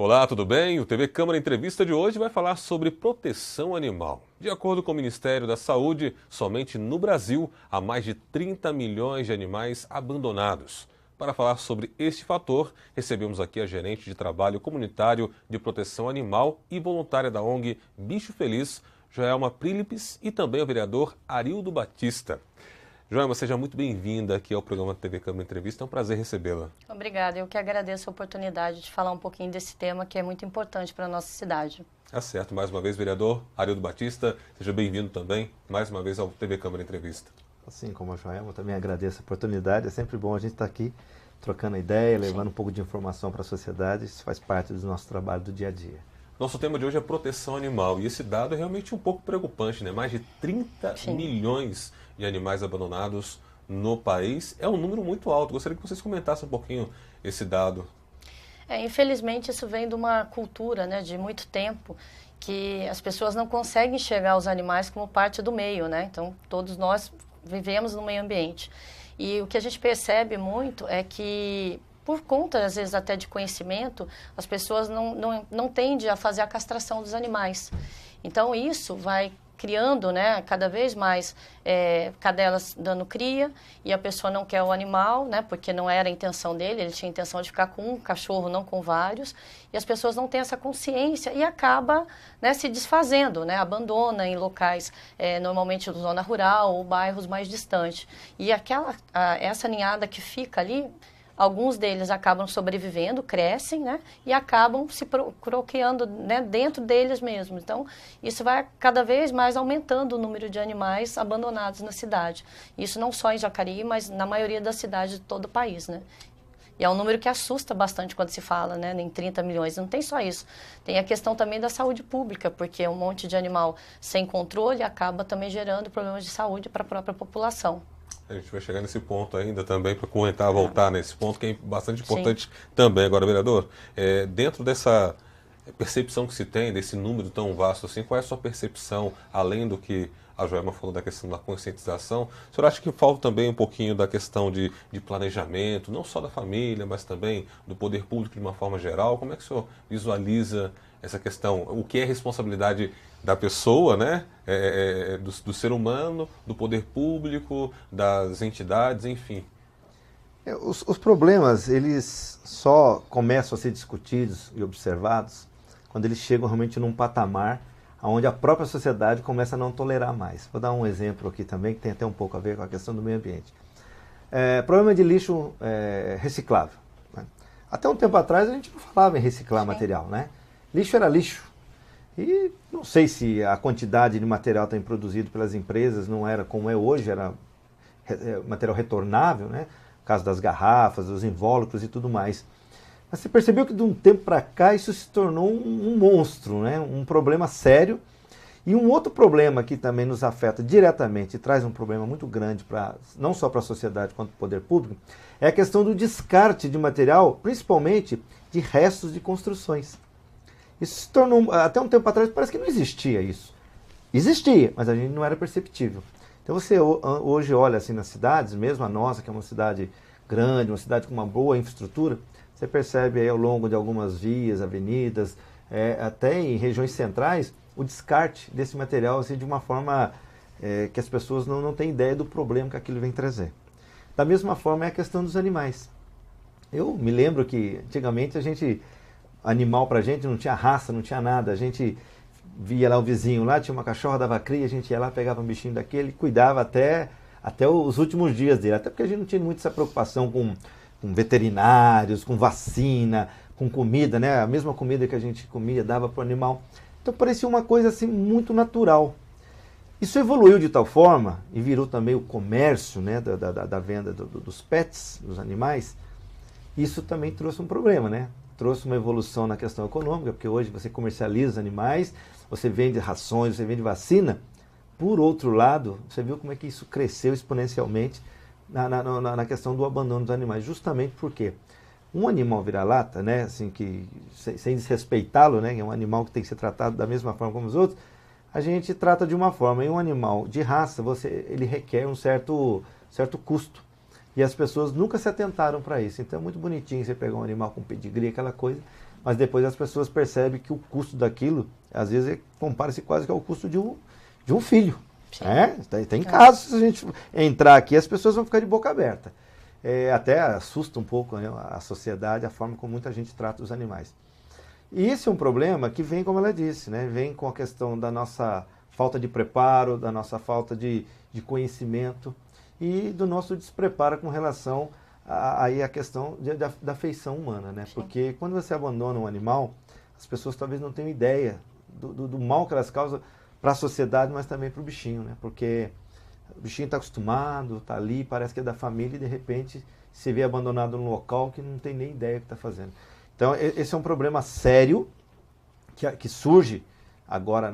Olá, tudo bem? O TV Câmara Entrevista de hoje vai falar sobre proteção animal. De acordo com o Ministério da Saúde, somente no Brasil há mais de 30 milhões de animais abandonados. Para falar sobre este fator, recebemos aqui a gerente de trabalho comunitário de proteção animal e voluntária da ONG Bicho Feliz, Joelma Prílipes, e também o vereador Arildo Batista. Joelma, seja muito bem-vinda aqui ao programa TV Câmara Entrevista, é um prazer recebê-la. Obrigada, eu que agradeço a oportunidade de falar um pouquinho desse tema que é muito importante para a nossa cidade. Tá certo, mais uma vez, vereador Arildo Batista, seja bem-vindo também, mais uma vez, ao TV Câmara Entrevista. Assim como a Joelma, eu também agradeço a oportunidade, é sempre bom a gente estar aqui trocando ideia, levando um pouco de informação para a sociedade, isso faz parte do nosso trabalho do dia a dia. Nosso tema de hoje é proteção animal e esse dado é realmente um pouco preocupante, né? Mais de 30 milhões de animais abandonados no país. É um número muito alto. Gostaria que vocês comentassem um pouquinho esse dado. Infelizmente, isso vem de uma cultura, né, de muito tempo, que as pessoas não conseguem enxergar os animais como parte do meio, né? Então, todos nós vivemos no meio ambiente. E o que a gente percebe muito é que, por conta, às vezes, até de conhecimento, as pessoas não tendem a fazer a castração dos animais. Então, isso vai criando, né, cada vez mais cadelas dando cria, e a pessoa não quer o animal, né, porque não era a intenção dele, ele tinha a intenção de ficar com um cachorro, não com vários, e as pessoas não têm essa consciência e acaba, né, se desfazendo, né, abandona em locais, normalmente zona rural ou bairros mais distantes. E essa ninhada que fica ali, alguns deles acabam sobrevivendo, crescem, né, e acabam se procriando, né, dentro deles mesmos. Então, isso vai cada vez mais aumentando o número de animais abandonados na cidade. Isso não só em Jacareí, mas na maioria das cidades de todo o país, né. E é um número que assusta bastante quando se fala, né, em 30 milhões. Não tem só isso. Tem a questão também da saúde pública, porque um monte de animal sem controle acaba também gerando problemas de saúde para a própria população. A gente vai chegar nesse ponto ainda também para comentar, voltar nesse ponto que é bastante importante também. Agora, vereador, dentro dessa percepção que se tem, desse número tão vasto assim, qual é a sua percepção, além do que a Joelma falou da questão da conscientização? O senhor acha que falta também um pouquinho da questão de planejamento, não só da família, mas também do poder público de uma forma geral? Como é que o senhor visualiza essa questão? O que é responsabilidade da pessoa, né? Do ser humano, do poder público, das entidades, enfim? Os problemas, eles só começam a ser discutidos e observados quando eles chegam realmente num patamar onde a própria sociedade começa a não tolerar mais. Vou dar um exemplo aqui também, que tem até um pouco a ver com a questão do meio ambiente. Problema de lixo reciclável, né? Até um tempo atrás a gente não falava em reciclar material, né? Lixo era lixo. E não sei se a quantidade de material também produzido pelas empresas não era como é hoje, era material retornável, né? No caso das garrafas, dos invólucros e tudo mais. Mas você percebeu que de um tempo para cá isso se tornou um monstro, né? Um problema sério. E um outro problema que também nos afeta diretamente e traz um problema muito grande, não só para a sociedade quanto para o poder público, é a questão do descarte de material, principalmente de restos de construções. Isso se tornou, até um tempo atrás, parece que não existia isso. Existia, mas a gente não era perceptível. Então você hoje olha assim nas cidades, mesmo a nossa, que é uma cidade grande, uma cidade com uma boa infraestrutura, você percebe aí ao longo de algumas vias, avenidas, até em regiões centrais, o descarte desse material assim, de uma forma que as pessoas não têm ideia do problema que aquilo vem trazer. Da mesma forma é a questão dos animais. Eu me lembro que antigamente animal pra gente não tinha raça, não tinha nada. A gente via lá o vizinho, lá tinha uma cachorra, dava cria, a gente ia lá, pegava um bichinho daquele, cuidava até os últimos dias dele. Até porque a gente não tinha muito essa preocupação com veterinários, com vacina, com comida, né? A mesma comida que a gente comia, dava pro animal. Então parecia uma coisa assim muito natural. Isso evoluiu de tal forma, e virou também o comércio, né, da venda dos pets, dos animais. Isso também trouxe um problema, né? Trouxe uma evolução na questão econômica, porque hoje você comercializa animais, você vende rações, você vende vacina. Por outro lado, você viu como é que isso cresceu exponencialmente na questão do abandono dos animais, justamente porque um animal vira-lata, né, assim, que, sem desrespeitá-lo, né, é um animal que tem que ser tratado da mesma forma como os outros, a gente trata de uma forma. E um animal de raça, ele requer um certo custo. E as pessoas nunca se atentaram para isso. Então é muito bonitinho você pegar um animal com pedigree, aquela coisa, mas depois as pessoas percebem que o custo daquilo, às vezes, compara-se quase que ao custo de um filho. Tem casos, se a gente entrar aqui, as pessoas vão ficar de boca aberta. Até assusta um pouco, né, a sociedade, a forma como muita gente trata os animais. E esse é um problema que vem, como ela disse, né, vem com a questão da nossa falta de preparo, da nossa falta de conhecimento e do nosso despreparo com relação a questão da feição humana, né? Porque quando você abandona um animal, as pessoas talvez não tenham ideia do mal que elas causam para a sociedade, mas também para o bichinho, né? Porque o bichinho está acostumado, está ali, parece que é da família e de repente se vê abandonado num local que não tem nem ideia do que está fazendo. Então esse é um problema sério que surge agora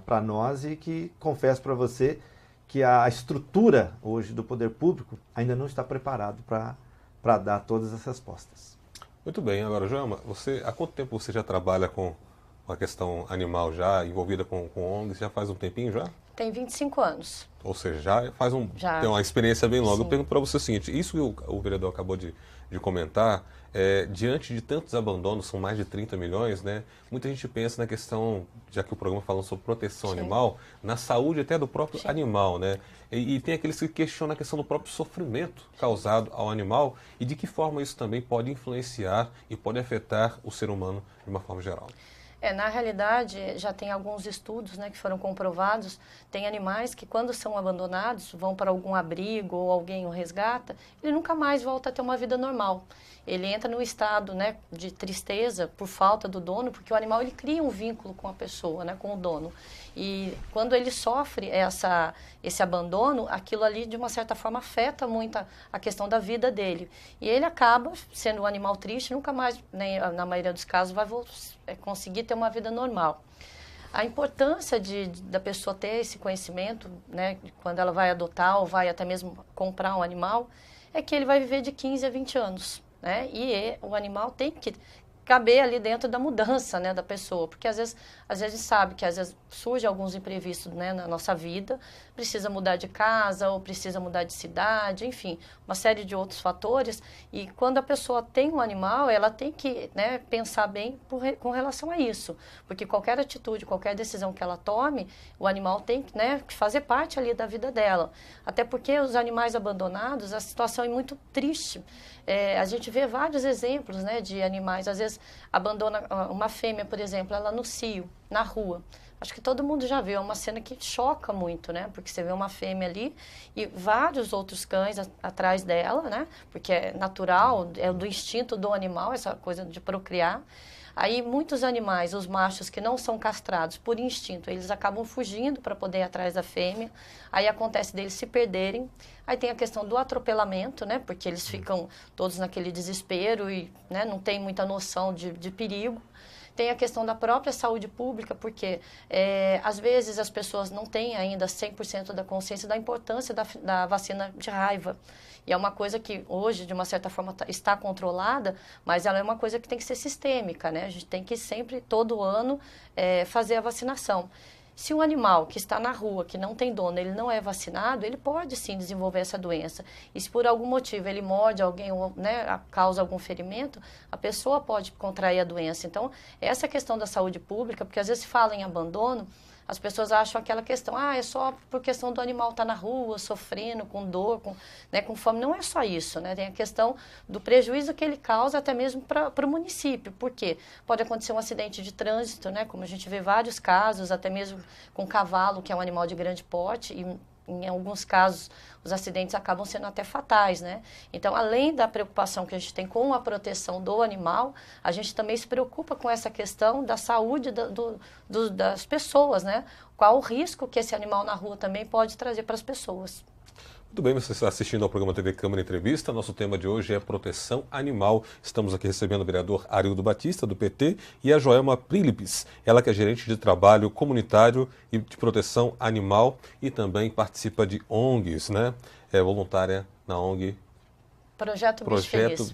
para nós e que confesso para você que a estrutura hoje do poder público ainda não está preparado para dar todas as respostas. Muito bem. Agora, Joelma, há quanto tempo você já trabalha com a questão animal, já envolvida com ONGs? Já faz um tempinho já? Tem 25 anos. Ou seja, tem uma experiência bem longa. Sim. Eu pergunto para você o seguinte, isso que o vereador acabou de comentar, diante de tantos abandonos, são mais de 30 milhões, né? Muita gente pensa na questão, já que o programa falando sobre proteção animal, na saúde até do próprio animal, né? E tem aqueles que questionam a questão do próprio sofrimento causado ao animal e de que forma isso também pode influenciar e pode afetar o ser humano de uma forma geral. Na realidade, já tem alguns estudos, né, que foram comprovados. Tem animais que, quando são abandonados, vão para algum abrigo ou alguém o resgata, ele nunca mais volta a ter uma vida normal. Ele entra no estado, né, de tristeza por falta do dono, porque o animal ele cria um vínculo com a pessoa, né, com o dono. E quando ele sofre esse abandono, aquilo ali, de uma certa forma, afeta muito a questão da vida dele. E ele acaba sendo um animal triste, nunca mais, né, na maioria dos casos, vai conseguir ter uma vida normal. A importância da pessoa ter esse conhecimento, né, quando ela vai adotar ou vai até mesmo comprar um animal, é que ele vai viver de 15 a 20 anos. Né? E o animal tem que caber ali dentro da mudança, né, da pessoa, porque às vezes a gente sabe que às vezes surge alguns imprevistos, né, na nossa vida, precisa mudar de casa ou precisa mudar de cidade, enfim, uma série de outros fatores, e quando a pessoa tem um animal, ela tem que, né, pensar bem com relação a isso, porque qualquer atitude, qualquer decisão que ela tome, o animal tem, né, que fazer parte ali da vida dela, até porque os animais abandonados, a situação é muito triste. A gente vê vários exemplos, né, de animais, às vezes abandona uma fêmea, por exemplo, ela no cio, na rua. Acho que todo mundo já viu, é uma cena que choca muito, né, porque você vê uma fêmea ali e vários outros cães atrás dela, né, porque é natural, é do instinto do animal, essa coisa de procriar. Aí muitos animais, os machos que não são castrados por instinto, eles acabam fugindo para poder ir atrás da fêmea. Aí acontece deles se perderem. Aí tem a questão do atropelamento, né? Porque eles ficam todos naquele desespero e, né, não tem muita noção de perigo. Tem a questão da própria saúde pública, porque às vezes as pessoas não têm ainda 100% da consciência da importância da vacina de raiva. E é uma coisa que hoje, de uma certa forma, está controlada, mas ela é uma coisa que tem que ser sistêmica, né? A gente tem que sempre, todo ano, fazer a vacinação. Se um animal que está na rua, que não tem dono, ele não é vacinado, ele pode sim desenvolver essa doença. E se por algum motivo ele morde alguém, ou, né, causa algum ferimento, a pessoa pode contrair a doença. Então, essa questão da saúde pública, porque às vezes se fala em abandono, as pessoas acham aquela questão, é só por questão do animal estar na rua, sofrendo, com dor, com fome. Não é só isso, né? Tem a questão do prejuízo que ele causa até mesmo para o município. Por quê? Pode acontecer um acidente de trânsito, né? Como a gente vê vários casos, até mesmo com cavalo, que é um animal de grande porte, e em alguns casos os acidentes acabam sendo até fatais, né? Então, além da preocupação que a gente tem com a proteção do animal, a gente também se preocupa com essa questão da saúde das pessoas, né? Qual o risco que esse animal na rua também pode trazer para as pessoas. Muito bem, você está assistindo ao programa TV Câmara Entrevista. Nosso tema de hoje é proteção animal. Estamos aqui recebendo o vereador Arildo Batista, do PT, e a Joelma Prílipes, ela que é gerente de trabalho comunitário e de proteção animal e também participa de ONGs, né? É voluntária na ONG Projeto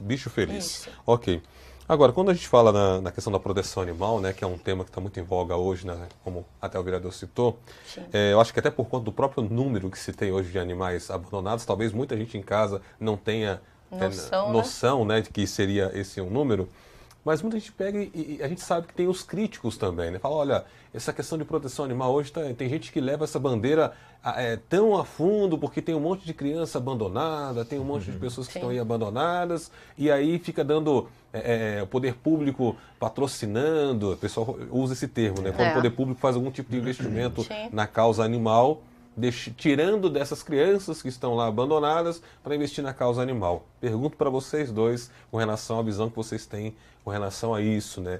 Bicho Feliz. Isso. Ok. Agora, quando a gente fala na questão da proteção animal, né, que é um tema que está muito em voga hoje, né, como até o vereador citou, eu acho que até por conta do próprio número que se tem hoje de animais abandonados, talvez muita gente em casa não tenha noção, né, de que seria esse um número. Mas muita gente pega e a gente sabe que tem os críticos também, né? Fala, olha, essa questão de proteção animal hoje tem gente que leva essa bandeira tão a fundo porque tem um monte de criança abandonada, tem um monte de pessoas que estão aí abandonadas, e aí fica dando o poder público patrocinando, o pessoal usa esse termo, né? Quando o poder público faz algum tipo de investimento na causa animal, tirando dessas crianças que estão lá abandonadas para investir na causa animal. Pergunto para vocês dois com relação à visão que vocês têm com relação a isso, né?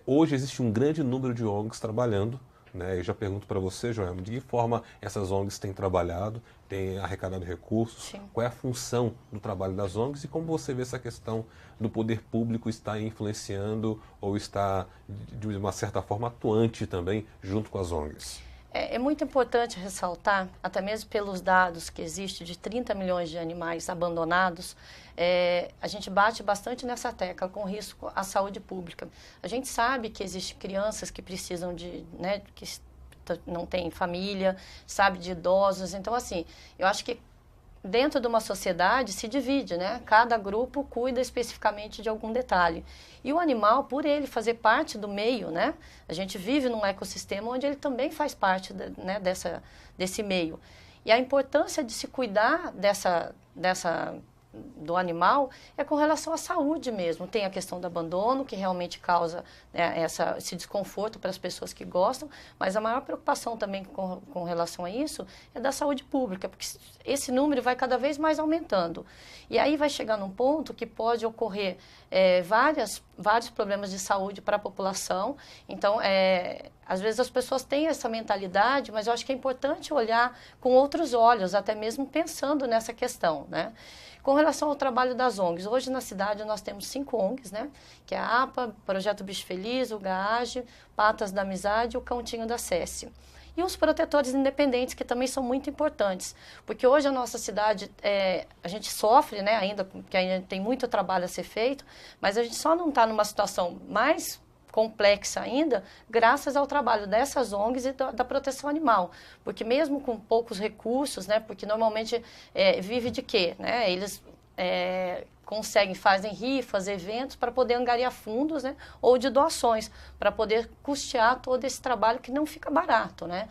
Hoje existe um grande número de ONGs trabalhando, né? Eu já pergunto para você, Joelma, de que forma essas ONGs têm trabalhado, têm arrecadado recursos, qual é a função do trabalho das ONGs e como você vê essa questão do poder público estar influenciando ou está, de uma certa forma, atuante também junto com as ONGs? É muito importante ressaltar, até mesmo pelos dados que existem de 30 milhões de animais abandonados, a gente bate bastante nessa tecla com risco à saúde pública. A gente sabe que existem crianças que precisam que não têm família, sabe, de idosos. Então, assim, eu acho que dentro de uma sociedade se divide, né? Cada grupo cuida especificamente de algum detalhe. E o animal, por ele fazer parte do meio, né? A gente vive num ecossistema onde ele também faz parte desse meio. E a importância de se cuidar do animal é com relação à saúde mesmo. Tem a questão do abandono, que realmente causa esse desconforto para as pessoas que gostam, mas a maior preocupação também com relação a isso é da saúde pública, porque esse número vai cada vez mais aumentando. E aí vai chegar num ponto que pode ocorrer vários problemas de saúde para a população. Então, às vezes as pessoas têm essa mentalidade, mas eu acho que é importante olhar com outros olhos, até mesmo pensando nessa questão, né? Com relação ao trabalho das ONGs, hoje na cidade nós temos 5 ONGs, né? Que é a APA, Projeto Bicho Feliz, o GAAGE, Patas da Amizade e o Cãotinho da SESI. E os protetores independentes, que também são muito importantes, porque hoje a nossa cidade, a gente sofre, né, ainda, porque ainda tem muito trabalho a ser feito, mas a gente só não está numa situação mais complexa ainda, graças ao trabalho dessas ONGs e da proteção animal. Porque mesmo com poucos recursos, né, porque normalmente vive de quê? Né? Eles fazem rifas, eventos para poder angariar fundos, né, ou de doações, para poder custear todo esse trabalho que não fica barato, né?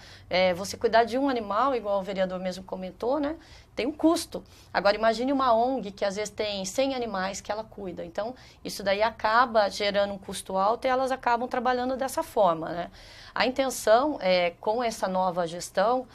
Você cuidar de um animal, igual o vereador mesmo comentou, né, tem um custo. Agora, imagine uma ONG que às vezes tem 100 animais que ela cuida. Então, isso daí acaba gerando um custo alto e elas acabam trabalhando dessa forma, né? A intenção, com essa nova gestão,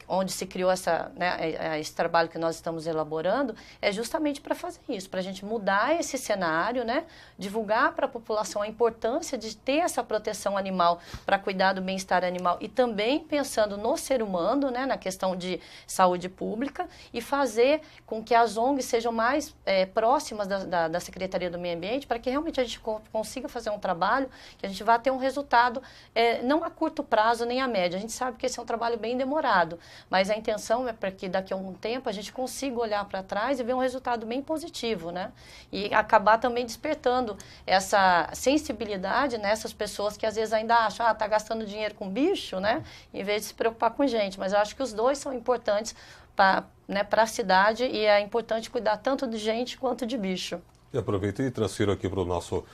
onde se criou esse trabalho que nós estamos elaborando, é justamente para fazer isso, para a gente mudar esse cenário, né? Divulgar para a população a importância de ter essa proteção animal para cuidar do bem-estar animal e também pensando no ser humano, né? Na questão de saúde pública e fazer com que as ONGs sejam mais próximas da Secretaria do Meio Ambiente para que realmente a gente consiga fazer um trabalho que a gente vá ter um resultado não a curto prazo nem a médio. A gente sabe que esse é um trabalho bem demorado, mas a intenção é para que daqui a algum tempo a gente consiga olhar para trás e ver um resultado bem positivo, né? E acabar também despertando essa sensibilidade nessas pessoas que às vezes ainda acham, tá gastando dinheiro com bicho, né? Em vez de se preocupar com gente. Mas eu acho que os dois são importantes para a cidade e é importante cuidar tanto de gente quanto de bicho. E aproveito e transfiro aqui para o nosso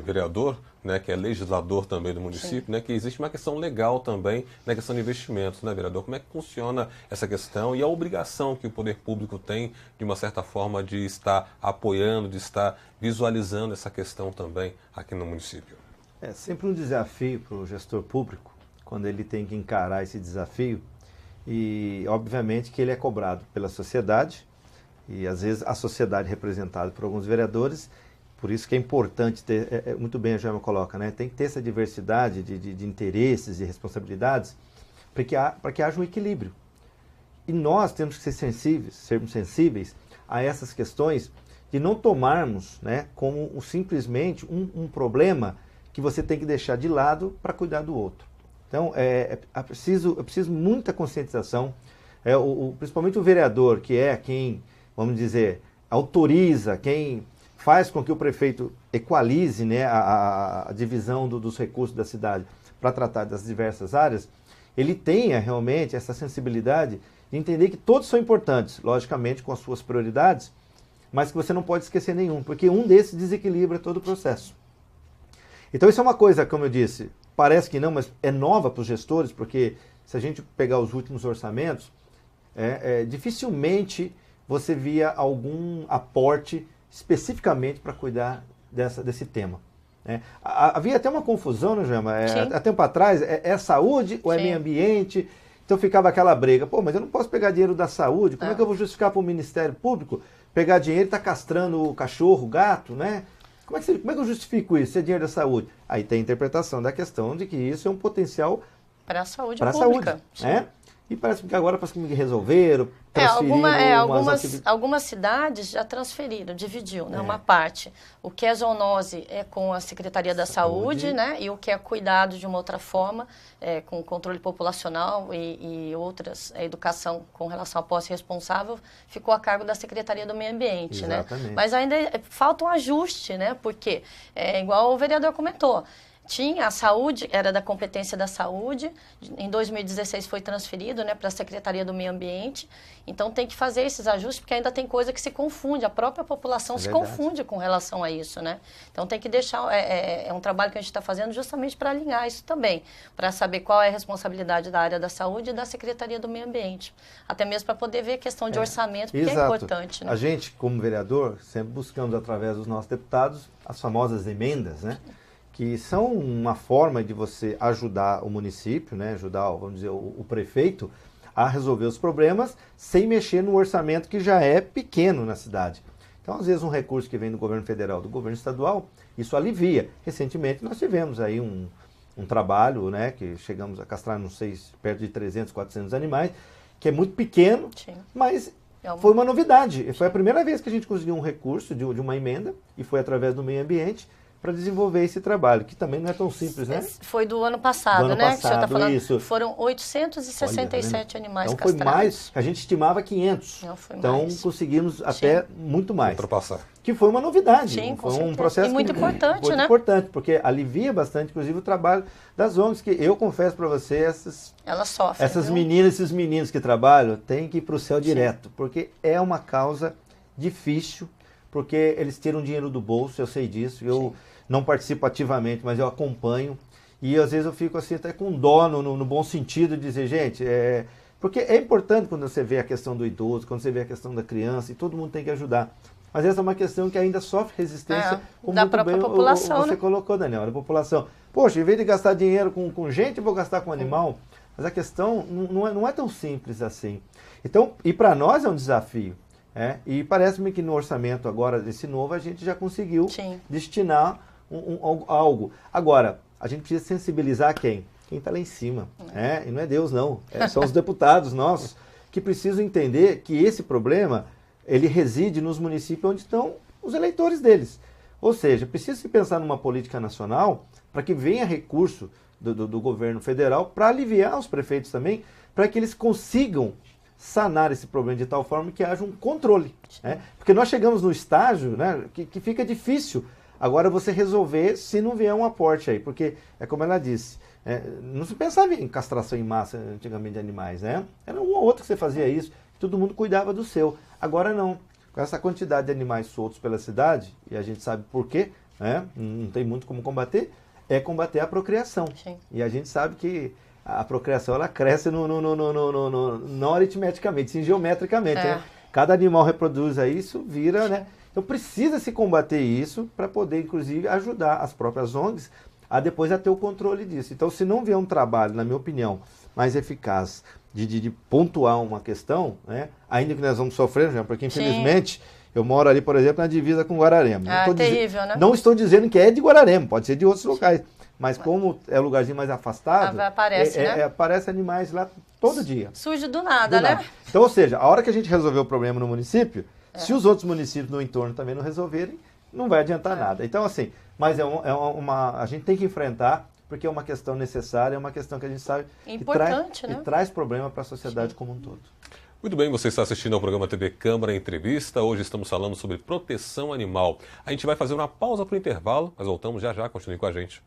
vereador, né, que é legislador também do município, né, que existe uma questão legal também na questão de investimentos, né, vereador? Como é que funciona essa questão e a obrigação que o poder público tem, de uma certa forma, de estar apoiando, de estar visualizando essa questão também aqui no município? É sempre um desafio para o gestor público, quando ele tem que encarar esse desafio, e obviamente que ele é cobrado pela sociedade, e às vezes a sociedade representada por alguns vereadores. Por isso que é importante ter, muito bem a Joelma coloca, né? Tem que ter essa diversidade de interesses e responsabilidades para que haja um equilíbrio. E nós temos que sermos sensíveis a essas questões de não tomarmos, né, como simplesmente um problema que você tem que deixar de lado para cuidar do outro. Então, é preciso muita conscientização, principalmente o vereador, que é quem, vamos dizer, autoriza, quem faz com que o prefeito equalize, né, a divisão dos recursos da cidade para tratar das diversas áreas, ele tenha realmente essa sensibilidade de entender que todos são importantes, logicamente com as suas prioridades, mas que você não pode esquecer nenhum, porque um desses desequilibra todo o processo. Então isso é uma coisa, como eu disse, parece que não, mas é nova para os gestores, porque se a gente pegar os últimos orçamentos, dificilmente você via algum aporte especificamente para cuidar desse tema. Havia até uma confusão, né, Gema? Há tempo atrás, é saúde ou é meio ambiente? Então ficava aquela briga. Pô, mas eu não posso pegar dinheiro da saúde, como é que eu vou justificar para o Ministério Público pegar dinheiro e estar castrando o cachorro, o gato, né? Como é que eu justifico isso, se é dinheiro da saúde? Aí tem a interpretação da questão de que isso é um potencial para a saúde pública. E parece que agora que resolveram, transferiram algumas cidades já transferiram, dividiu, né, uma parte. O que é zoonose é com a Secretaria da Saúde, né, e o que é cuidado de uma outra forma, com controle populacional e outras, a educação com relação à posse responsável, ficou a cargo da Secretaria do Meio Ambiente. Exatamente. Né? Mas ainda falta um ajuste, né, porque, igual o vereador comentou, tinha a saúde, era da competência da saúde, em 2016 foi transferido, né, para a Secretaria do Meio Ambiente, então tem que fazer esses ajustes, porque ainda tem coisa que se confunde, a própria população se confunde com relação a isso, né? Então tem que deixar, é um trabalho que a gente está fazendo justamente para alinhar isso também, para saber qual é a responsabilidade da área da saúde e da Secretaria do Meio Ambiente, até mesmo para poder ver a questão de orçamento, porque é importante, né? A gente, como vereador, sempre buscamos através dos nossos deputados as famosas emendas, né? Que são uma forma de você ajudar o município, né, ajudar, vamos dizer, o prefeito a resolver os problemas sem mexer no orçamento que já é pequeno na cidade. Então, às vezes, um recurso que vem do governo federal, do governo estadual, isso alivia. Recentemente, nós tivemos aí um trabalho, né, que chegamos a castrar, não sei, perto de 300, 400 animais, que é muito pequeno, mas foi uma novidade. Foi a primeira vez que a gente conseguiu um recurso de uma emenda, e foi através do meio ambiente, para desenvolver esse trabalho, que também não é tão simples, né? Foi do ano passado, né? Passado, que o senhor está falando. Isso. Foram 867 animais castrados. Então foi mais, a gente estimava 500. Não, foi então mais. Conseguimos até muito mais. Ultrapassar. Que foi uma novidade. Sim, foi um processo muito importante, muito né? importante, porque alivia bastante, inclusive, o trabalho das ONGs, que eu confesso para você, elas sofrem, essas meninas, esses meninos que trabalham, têm que ir para o céu direto, porque é uma causa difícil, porque eles tiram dinheiro do bolso, eu sei disso, eu não participo ativamente, mas eu acompanho. E às vezes eu fico assim até com dó, no bom sentido, de dizer, gente, porque é importante quando você vê a questão do idoso, quando você vê a questão da criança, e todo mundo tem que ajudar. Mas essa é uma questão que ainda sofre resistência, como da muito própria bem população, você colocou, Daniel, da população. Poxa, em vez de gastar dinheiro com gente, eu vou gastar com animal. Mas a questão não é tão simples assim. Então, e para nós é um desafio. E parece-me que no orçamento agora desse novo, a gente já conseguiu destinar algo. Agora, a gente precisa sensibilizar quem? Quem está lá em cima. E não é Deus, não. São os deputados nossos que precisam entender que esse problema, ele reside nos municípios onde estão os eleitores deles. Ou seja, precisa se pensar numa política nacional para que venha recurso do governo federal para aliviar os prefeitos também, para que eles consigam sanar esse problema de tal forma que haja um controle. Porque nós chegamos no estágio, né, que fica difícil agora você resolver se não vier um aporte aí, porque é como ela disse, não se pensava em castração em massa antigamente de animais, né? Era um ou outro que você fazia isso, todo mundo cuidava do seu. Agora não. Com essa quantidade de animais soltos pela cidade, e a gente sabe por quê, não tem muito como combater, é combater a procriação. E a gente sabe que a procriação ela cresce não aritmeticamente, sim geometricamente. Né? Cada animal reproduz aí, isso vira, né? Então precisa se combater isso para poder, inclusive, ajudar as próprias ONGs a depois a ter o controle disso. Então, se não vier um trabalho, na minha opinião, mais eficaz de pontuar uma questão, né? Ainda que nós vamos sofrer, porque infelizmente eu moro ali, por exemplo, na divisa com Guararema. Terrível, né? Não estou dizendo que é de Guararema, pode ser de outros locais. Mas como é um lugarzinho mais afastado, aparece animais lá todo dia. Surge do nada, né? Então, ou seja, a hora que a gente resolver o problema no município, se os outros municípios no entorno também não resolverem, não vai adiantar nada. Então, assim, mas a gente tem que enfrentar, porque é uma questão necessária, é uma questão que a gente sabe que traz problema para a sociedade como um todo. Muito bem, você está assistindo ao programa TV Câmara Entrevista. Hoje estamos falando sobre proteção animal. A gente vai fazer uma pausa para o intervalo, mas voltamos já já, continue com a gente.